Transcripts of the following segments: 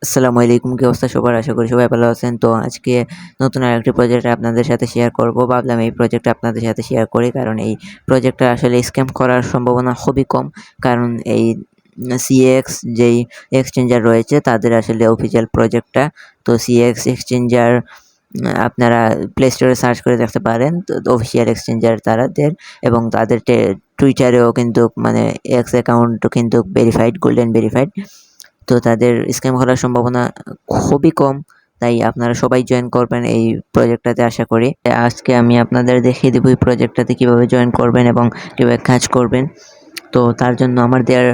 আসসালামু আলাইকুম, কি অবস্থা সবার? আশা করি সবাই ভালো আছেন। তো আজকে নতুন আরেকটি প্রজেক্ট আপনাদের সাথে শেয়ার করব। ভাবলাম এই প্রজেক্টটা আপনাদের সাথে শেয়ার করি, কারণ এই প্রজেক্টটা আসলে স্ক্যাম করার সম্ভাবনা খুবই কম। কারণ এই সিএক্স যেই এক্সচেঞ্জার রয়েছে তাদের আসলে অফিসিয়াল প্রজেক্টটা। তো সিএক্স এক্সচেঞ্জার আপনারা প্লে স্টোরে সার্চ করে দেখতে পারেন। তো অফিসিয়াল এক্সচেঞ্জার তাদের, এবং তাদের টুইটারেও কিন্তু মানে এক্স অ্যাকাউন্টও কিন্তু ভেরিফাইড, গোল্ডেন ভেরিফাইড। তো তাদের স্ক্যাম করার সম্ভাবনা খুবই কম। তাই আপনারা সবাই জয়েন করবেন এই প্রজেক্টটাতে আশা করি। আজকে আমি আপনাদের দেখিয়ে দেব এই প্রজেক্টটাতে কীভাবে জয়েন করবেন এবং কীভাবে কাজ করবেন। তো তার জন্য আমার দেওয়ার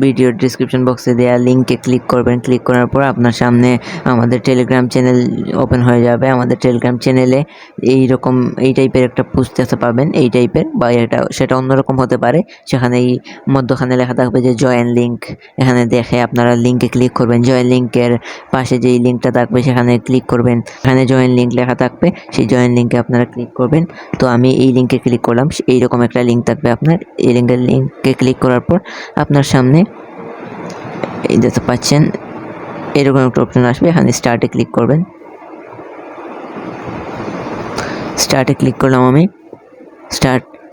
ভিডিওর ডিসক্রিপশন বক্সে দেওয়া লিঙ্কে ক্লিক করবেন। ক্লিক করার পর আপনার সামনে আমাদের টেলিগ্রাম চ্যানেল ওপেন হয়ে যাবে। আমাদের টেলিগ্রাম চ্যানেলে এইরকম এই টাইপের একটা পোস্ট দেখতে পাবেন, এই টাইপের, বা সেটা অন্যরকম হতে পারে। সেখানে এই মধ্যখানে লেখা থাকবে যে জয়েন লিঙ্ক। এখানে দেখে আপনারা লিঙ্কে ক্লিক করবেন। জয়েন লিঙ্কের পাশে যেই লিঙ্কটা থাকবে সেখানে ক্লিক করবেন। এখানে জয়েন লিঙ্ক লেখা থাকবে, সেই জয়েন লিঙ্কে আপনারা ক্লিক করবেন। তো আমি এই লিঙ্কে ক্লিক করলাম। এইরকম একটা লিঙ্ক থাকবে আপনার। এই লিঙ্কে ক্লিক করার পর আপনার সামনে এই দেখতে পাচ্ছেন এরকম একটা অপশন আসবে। এখানে স্টার্টে ক্লিক করবেন। স্টার্টে ক্লিক করলাম আমি।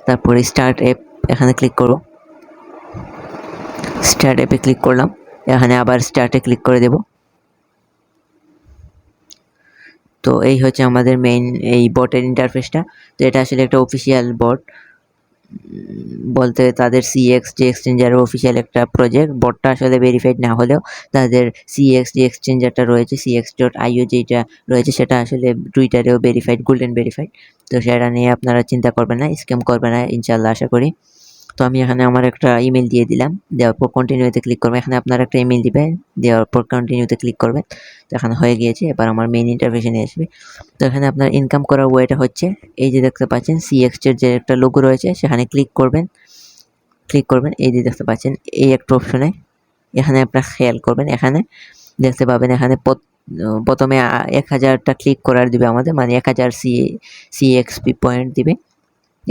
তারপরে স্টার্ট অ্যাপ, এখানে ক্লিক করব। স্টার্ট অ্যাপে ক্লিক করলাম। এখানে আবার স্টার্টে ক্লিক করে দেব। তো এই হচ্ছে আমাদের মেইন এই বটের ইন্টারফেসটা। তো এটা আসলে একটা অফিসিয়াল বট, বলতে তাদের সিএক্স যে এক্সচেঞ্জারের অফিসিয়াল একটা প্রজেক্ট। বটটা আসলে ভেরিফাইড না হলেও তাদের সিএক্স যে এক্সচেঞ্জারটা রয়েছে, cx.io যেটা রয়েছে, সেটা আসলে টুইটারেও ভেরিফাইড, গোল্ডেন ভেরিফাইড। তো সেটা নিয়ে আপনারা চিন্তা করবেন না, স্ক্যাম করবে না ইনশাল্লাহ, আশা করি। তো আমি এখানে আমার একটা ইমেল দিয়ে দিলাম। দেওয়ার পর কন্টিনিউতে ক্লিক করবেন। এখানে আপনার একটা ইমেল দিবেন, দেওয়ার পর কন্টিনিউতে ক্লিক করবেন। তো এখানে হয়ে গিয়েছে। এবার আমার মেইন ইন্টারফেসে নিয়ে আসবে। তো এখানে আপনার ইনকাম করার ওয়েটা হচ্ছে এই যে দেখতে পাচ্ছেন সিএক্স এর যে একটা লোগো রয়েছে, সেখানে ক্লিক করবেন। এই যে দেখতে পাচ্ছেন এই একটা অপশনে, এখানে আপনার খেয়াল করবেন। এখানে দেখতে পাবেন এখানে প্রথমে 1000টা ক্লিক করার দিবে আমাদের, মানে 1000 সিএক্সপি পয়েন্ট দিবে।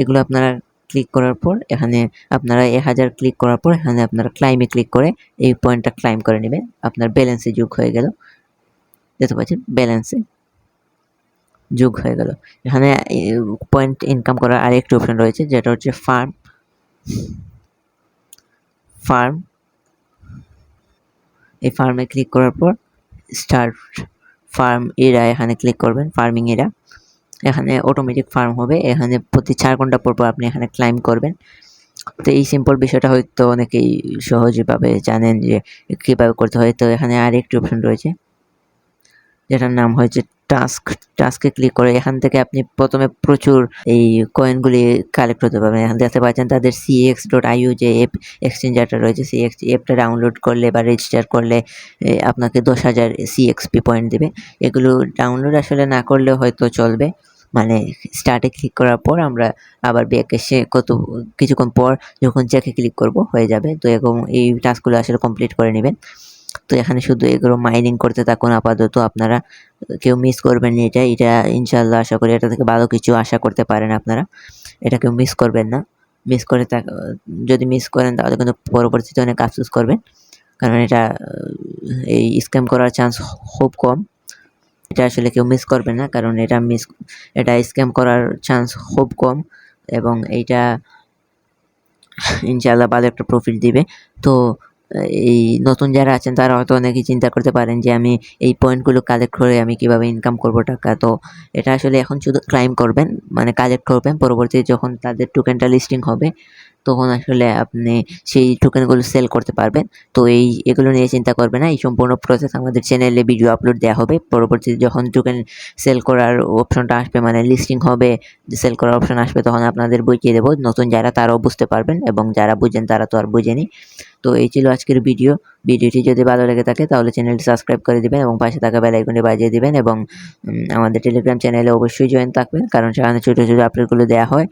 এগুলো আপনারা ক্লিক করার পর এখানে আপনারা 1000 ক্লিক করার পর এখানে আপনারা ক্লাইমে ক্লিক করে এই পয়েন্টটা ক্লাইম করে নেবেন। আপনার ব্যালেন্সে যোগ হয়ে গেল। দেখতে পাচ্ছেন ব্যালেন্সে যোগ হয়ে গেল। এখানে পয়েন্ট ইনকাম করার আরেকটি অপশন রয়েছে, যেটা হচ্ছে ফার্ম। এই ফার্মে ক্লিক করার পর স্টার্ট ফার্ম এরা, এখানে ক্লিক করবেন। ফার্মিং এরা, এখানে অটোমেটিক ফার্ম হবে। এখানে প্রতি 4 ঘন্টা পর আপনি এখানে ক্লাইম করবেন। তো এই সিম্পল বিষয়টা হয়তো অনেকেই সহজভাবে জানেন যে কীভাবে করতে হয়। তো এখানে আরেকটি অপশন রয়েছে যেটার নাম হচ্ছে টাস্কে ক্লিক করে এখান থেকে আপনি প্রথমে প্রচুর এই কয়েনগুলি কালেক্ট করতে পারবেন। এখানে দেখতে পাচ্ছেন তাদের cx.io যে এক্সচেঞ্জারটা রয়েছে, সেই অ্যাপটা ডাউনলোড করলে বা রেজিস্টার করলে আপনাকে 10,000 সিএক্সপি পয়েন্ট দেবে। এগুলো ডাউনলোড আসলে না করলেও হয়তো চলবে, মানে স্টার্টে ক্লিক করার পর আমরা আবার ব্যাক এসে কিছুক্ষণ পর যখন চেকে ক্লিক করব হয়ে যাবে। তো এরকম এই টাস্কগুলো আসলে কমপ্লিট করে নেবেন। তো এখানে শুধু এগুলো মাইনিং করতে থাকুন আপাতত। আপনারা কেউ মিস করবেন না। এটা ইনশাল্লাহ আশা করি এটা থেকে ভালো কিছু আশা করতে পারেন আপনারা। এটা কেউ মিস করবেন না। যদি মিস করেন তাহলে কিন্তু পরবর্তীতে অনেক আফসোস করবেন, কারণ এটা এই স্ক্যাম করার চান্স খুব কম। এটা আসলে কেউ মিস করবেন না, কারণ এটা স্ক্যাম করার চান্স খুব কম, এবং এইটা ইনশাআল্লাহ ভালো একটা প্রফিট দিবে। তো এই নতুন যারা আছেন তারা হয়তো অনেকেই চিন্তা করতে পারেন যে আমি এই পয়েন্টগুলো কালেক্ট করে আমি কিভাবে ইনকাম করব টাকা। তো এটা আসলে এখন শুধু ক্লাইম করবেন, মানে কালেক্ট করবেন। পরবর্তীতে যখন তাদের টোকেনটা লিস্টিং হবে তখন আসলে আপনি সেই টোকেনগুলো সেল করতে পারবেন। তো এগুলো নিয়ে চিন্তা করবেন না। এই সম্পূর্ণ প্রসেস আমাদের চ্যানেলে ভিডিও আপলোড দেওয়া হবে। পরবর্তীতে যখন টোকেন সেল করার অপশনটা আসবে, মানে লিস্টিং হবে, সেল করার অপশন আসবে, তখন আপনাদের বুঝিয়ে দেবো। নতুন যারা তারাও বুঝতে পারবেন, এবং যারা বুঝেন তারা তো আর বুঝেনি। তো এই ছিল আজকের ভিডিওটি যদি ভালো লেগে থাকে তাহলে চ্যানেলটি সাবস্ক্রাইব করে দিবেন এবং পাশে থাকা বেল আইকনটি বাজিয়ে দিবেন, এবং আমাদের টেলিগ্রাম চ্যানেলে অবশ্যই জয়েন থাকবেন, কারণ সেখানে ছোটো ছোটো আপডেটগুলো দেওয়া হয়।